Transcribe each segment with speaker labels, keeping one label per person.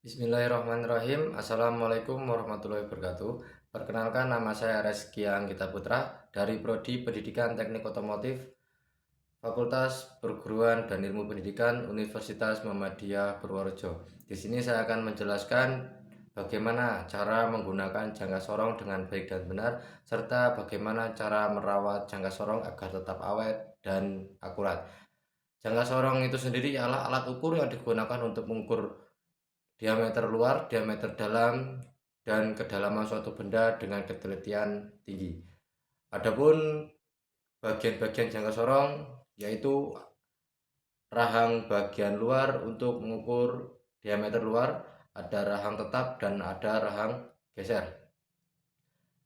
Speaker 1: Bismillahirrahmanirrahim. Assalamualaikum warahmatullahi wabarakatuh. Perkenalkan, nama saya Reski Anggita Putra dari Prodi Pendidikan Teknik Otomotif Fakultas Perguruan dan Ilmu Pendidikan Universitas Muhammadiyah Purworejo. Di sini saya akan menjelaskan bagaimana cara menggunakan jangka sorong dengan baik dan benar, serta bagaimana cara merawat jangka sorong agar tetap awet dan akurat. Jangka sorong itu sendiri adalah alat ukur yang digunakan untuk mengukur diameter luar, diameter dalam, dan kedalaman suatu benda dengan ketelitian tinggi. Adapun bagian-bagian jangka sorong yaitu rahang bagian luar untuk mengukur diameter luar, ada rahang tetap dan ada rahang geser.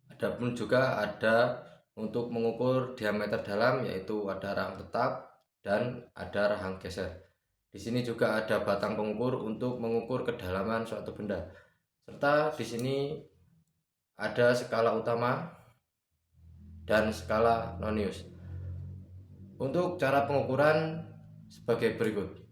Speaker 1: Adapun juga ada untuk mengukur diameter dalam, yaitu ada rahang tetap dan ada rahang geser. Di sini juga ada batang pengukur untuk mengukur kedalaman suatu benda. Serta di sini ada skala utama dan skala nonius. Untuk cara pengukuran sebagai berikut.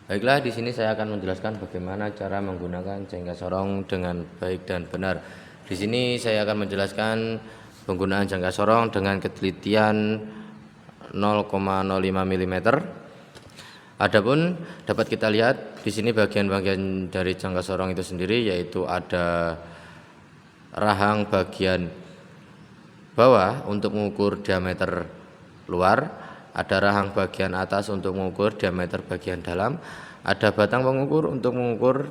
Speaker 1: Baiklah, di sini saya akan menjelaskan bagaimana cara menggunakan jangka sorong dengan baik dan benar. Di sini saya akan menjelaskan penggunaan jangka sorong dengan ketelitian 0,05 mm. Adapun dapat kita lihat di sini bagian-bagian dari jangka sorong itu sendiri, yaitu ada rahang bagian bawah untuk mengukur diameter luar, ada rahang bagian atas untuk mengukur diameter bagian dalam, ada batang pengukur untuk mengukur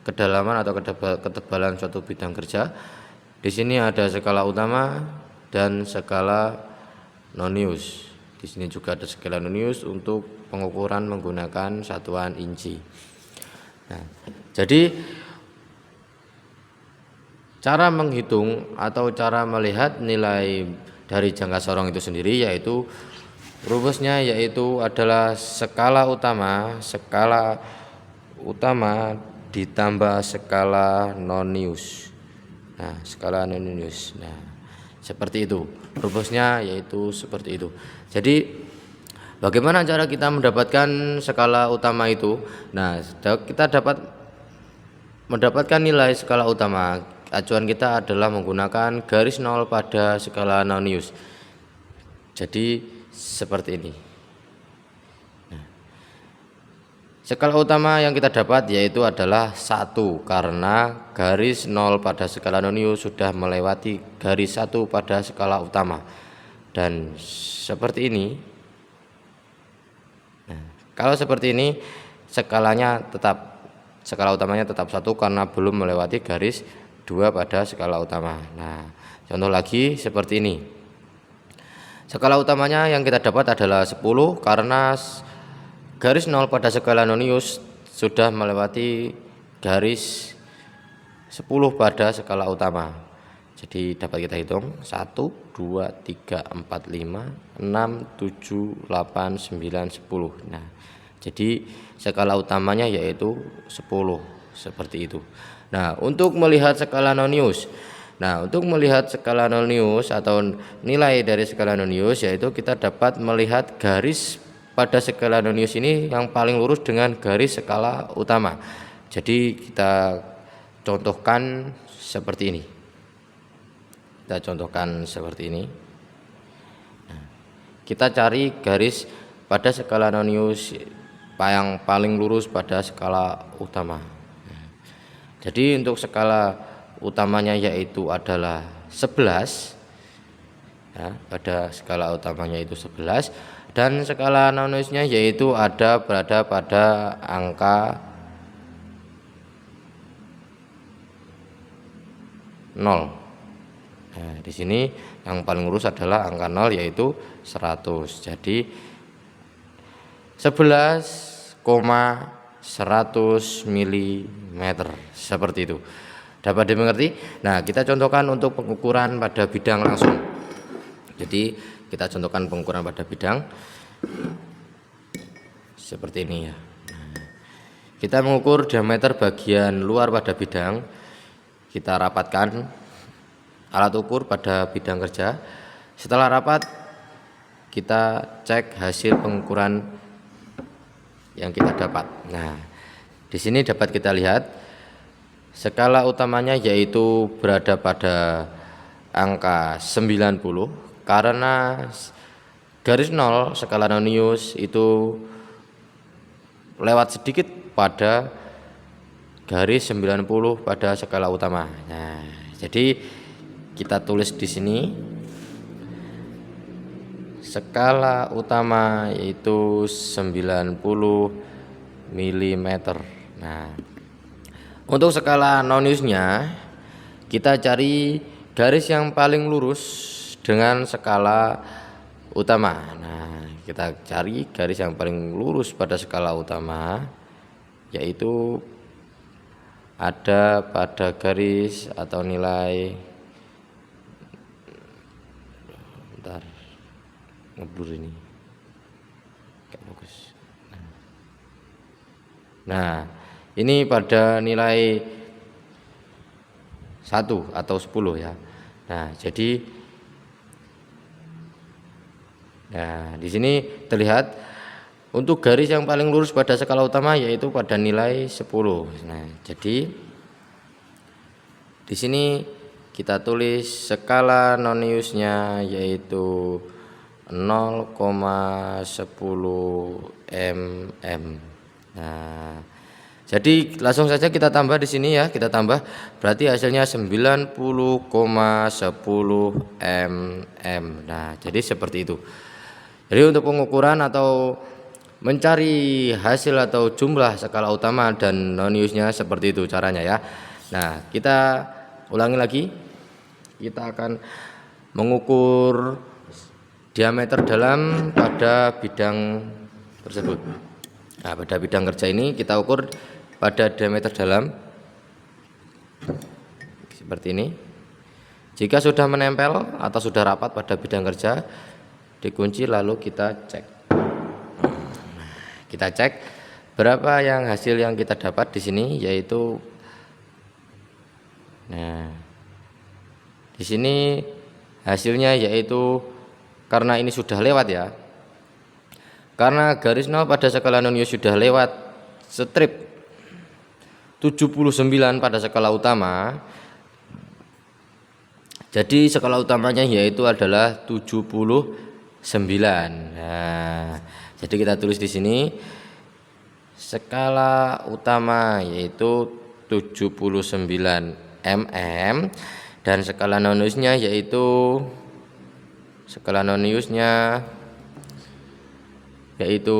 Speaker 1: kedalaman atau ketebalan suatu bidang kerja. Di sini ada skala utama dan skala nonius. Di sini juga ada skala nonius untuk pengukuran menggunakan satuan inci. Nah, jadi cara menghitung atau cara melihat nilai dari jangka sorong itu sendiri yaitu rumusnya yaitu adalah skala utama ditambah skala nonius. Nah, skala nonius. Nah, seperti itu. Rumusnya yaitu seperti itu. Jadi bagaimana cara kita mendapatkan skala utama itu? Nah, kita dapat mendapatkan nilai skala utama. Acuan kita adalah menggunakan garis 0 pada skala nonius. Jadi seperti ini. Nah, skala utama yang kita dapat yaitu adalah 1, karena garis 0 pada skala nonius sudah melewati garis 1 pada skala utama. Dan seperti ini. Nah, kalau seperti ini skala utamanya tetap 1 karena belum melewati garis 2 pada skala utama. Nah, contoh lagi seperti ini. Skala utamanya yang kita dapat adalah 10 karena garis 0 pada skala nonius sudah melewati garis 10 pada skala utama. Jadi dapat kita hitung 1, 2, 3, 4, 5, 6, 7, 8, 9, 10. Nah, jadi skala utamanya yaitu 10 seperti itu. Nah, untuk melihat skala nonius. Nah, untuk melihat skala nonius atau nilai dari skala nonius yaitu kita dapat melihat garis pada skala nonius ini yang paling lurus dengan garis skala utama. Jadi kita contohkan seperti ini. Nah, kita cari garis pada skala nonius yang paling lurus pada skala utama. Jadi untuk skala utamanya yaitu adalah 11 ya, pada skala utamanya itu 11, dan skala noniusnya yaitu berada pada angka 0. Nah, di sini yang paling lurus adalah angka 0 yaitu 100. Jadi 11,100 mm seperti itu. Dapat dimengerti? Nah, kita contohkan untuk pengukuran pada bidang langsung. Jadi kita contohkan pengukuran pada bidang seperti ini ya. Kita mengukur diameter bagian luar pada bidang. Kita rapatkan alat ukur pada bidang kerja. Setelah rapat, kita cek hasil pengukuran yang kita dapat. Nah, Di sini dapat kita lihat skala utamanya yaitu berada pada angka 90 karena garis 0 skala nonius itu lewat sedikit pada garis 90 pada skala utama. Nah, jadi kita tulis di sini skala utama yaitu 90 mm. Nah, untuk skala noniusnya kita cari garis yang paling lurus dengan skala utama. Nah, kita cari garis yang paling lurus pada skala utama yaitu ada pada garis atau nilai, bentar, ngeblur ini gak bagus. Nah, ini pada nilai 1 atau 10 ya. Nah, jadi di sini terlihat untuk garis yang paling lurus pada skala utama yaitu pada nilai 10. Nah, jadi di sini kita tulis skala noniusnya yaitu 0,10 mm. Nah, jadi langsung saja kita tambah di sini ya, kita tambah berarti hasilnya 90,10 mm. Nah, jadi seperti itu. Jadi untuk pengukuran atau mencari hasil atau jumlah skala utama dan noniusnya seperti itu caranya ya. Nah, kita ulangi lagi. Kita akan mengukur diameter dalam pada bidang tersebut. Nah, pada bidang kerja ini kita ukur pada diameter dalam seperti ini. Jika sudah menempel atau sudah rapat pada bidang kerja, dikunci lalu kita cek. Kita cek berapa yang hasil yang kita dapat di sini yaitu, nah, di sini hasilnya yaitu karena ini sudah lewat ya. Karena garis 0 pada skala nonius sudah lewat strip 79 pada skala utama. Jadi skala utamanya yaitu adalah 79. Nah, jadi kita tulis di sini skala utama yaitu 79 mm dan skala noniusnya yaitu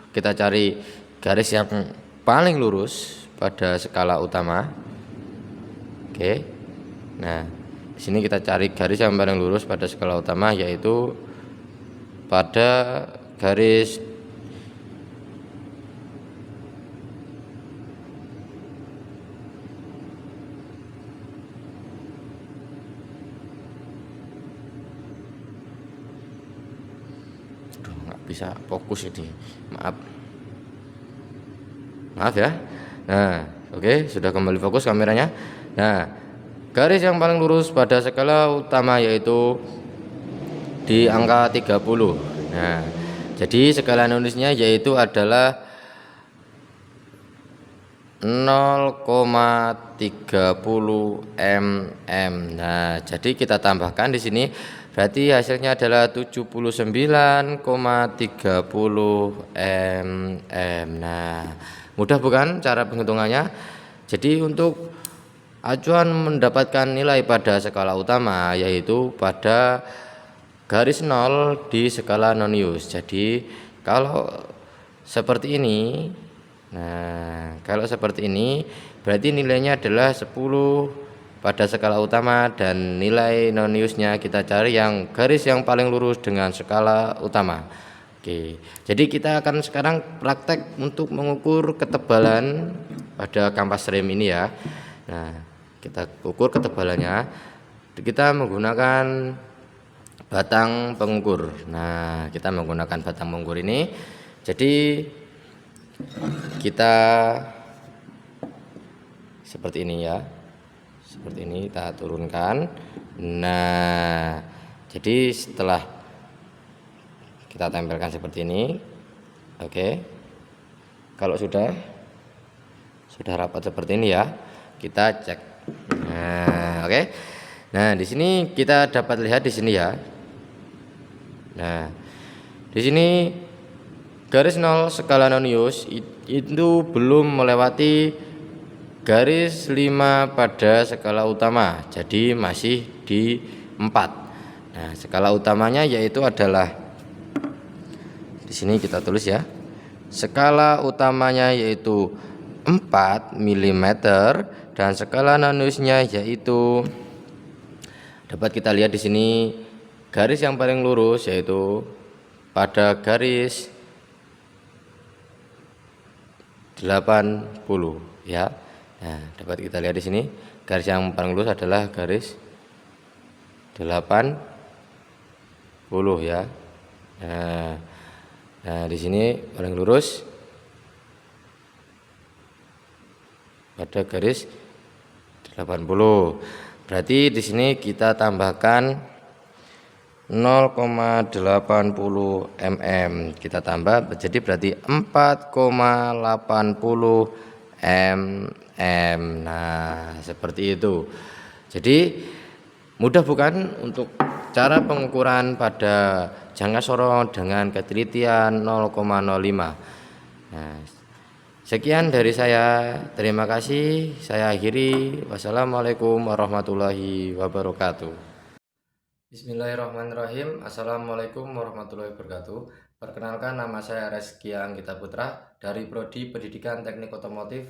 Speaker 1: kita cari garis yang paling lurus pada skala utama. Oke. Nah, di sini kita cari garis yang paling lurus pada skala utama yaitu pada garis nggak bisa fokus ini, maaf ya. Nah, oke, sudah kembali fokus kameranya. Nah, garis yang paling lurus pada skala utama yaitu di angka 30. Nah, jadi skala noniusnya yaitu adalah 0,30 mm. Nah, jadi kita tambahkan di sini berarti hasilnya adalah 79,30 mm. Nah, mudah bukan cara penghitungannya? Jadi untuk acuan mendapatkan nilai pada skala utama yaitu pada garis 0 di skala nonius. Jadi kalau seperti ini, nah kalau seperti ini berarti nilainya adalah 10 pada skala utama dan nilai noniusnya kita cari yang garis yang paling lurus dengan skala utama. Oke, jadi kita akan sekarang praktek untuk mengukur ketebalan pada kampas rem ini ya. Nah, kita ukur ketebalannya. Kita menggunakan batang pengukur. Nah, kita menggunakan batang pengukur ini. Jadi kita seperti ini ya. Seperti ini kita turunkan. Nah, jadi setelah kita tempelkan seperti ini. Oke. Kalau sudah sudah rapat seperti ini ya. Kita cek. Nah, oke. Nah, di sini kita dapat lihat di sini ya. Nah, di sini garis 0 skala nonius itu belum melewati garis 5 pada skala utama, jadi masih di 4. Nah, skala utamanya yaitu adalah di sini kita tulis ya. Skala utamanya yaitu 4 mm dan skala noniusnya yaitu dapat kita lihat di sini garis yang paling lurus yaitu pada garis 80 ya. Nah, dapat kita lihat di sini garis yang paling lurus adalah garis 80 ya. Nah, di sini paling lurus pada garis 80. Berarti di sini kita tambahkan 0,80 mm. Kita tambah jadi berarti 4,80 mm. Nah, seperti itu. Jadi mudah bukan untuk cara pengukuran pada jangka sorong dengan ketelitian 0,05. Nah, sekian dari saya. Terima kasih. Saya akhiri. Wassalamualaikum warahmatullahi wabarakatuh. Bismillahirrahmanirrahim. Assalamualaikum warahmatullahi wabarakatuh. Perkenalkan, nama saya Reski Anggita Putra dari Prodi Pendidikan Teknik Otomotif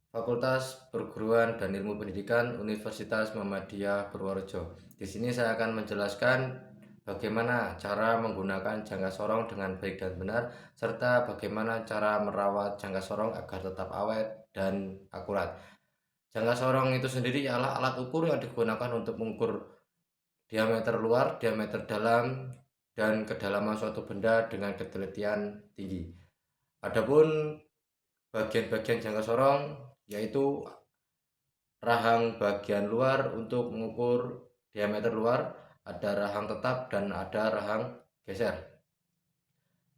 Speaker 1: Fakultas Perguruan dan Ilmu Pendidikan Universitas Muhammadiyah Purworejo. Di sini saya akan menjelaskan bagaimana cara menggunakan jangka sorong dengan baik dan benar, serta bagaimana cara merawat jangka sorong agar tetap awet dan akurat. Jangka sorong itu sendiri adalah alat ukur yang digunakan untuk mengukur diameter luar, diameter dalam, dan kedalaman suatu benda dengan ketelitian tinggi. Adapun bagian-bagian jangka sorong yaitu rahang bagian luar untuk mengukur diameter luar, ada rahang tetap dan ada rahang geser.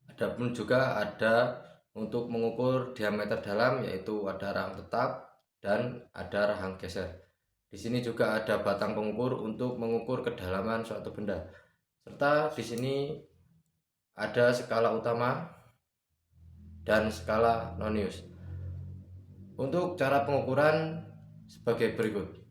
Speaker 1: Adapun juga ada untuk mengukur diameter dalam yaitu ada rahang tetap dan ada rahang geser. Di sini juga ada batang pengukur untuk mengukur kedalaman suatu benda. Serta di sini ada skala utama dan skala nonius. Untuk cara pengukuran sebagai berikut.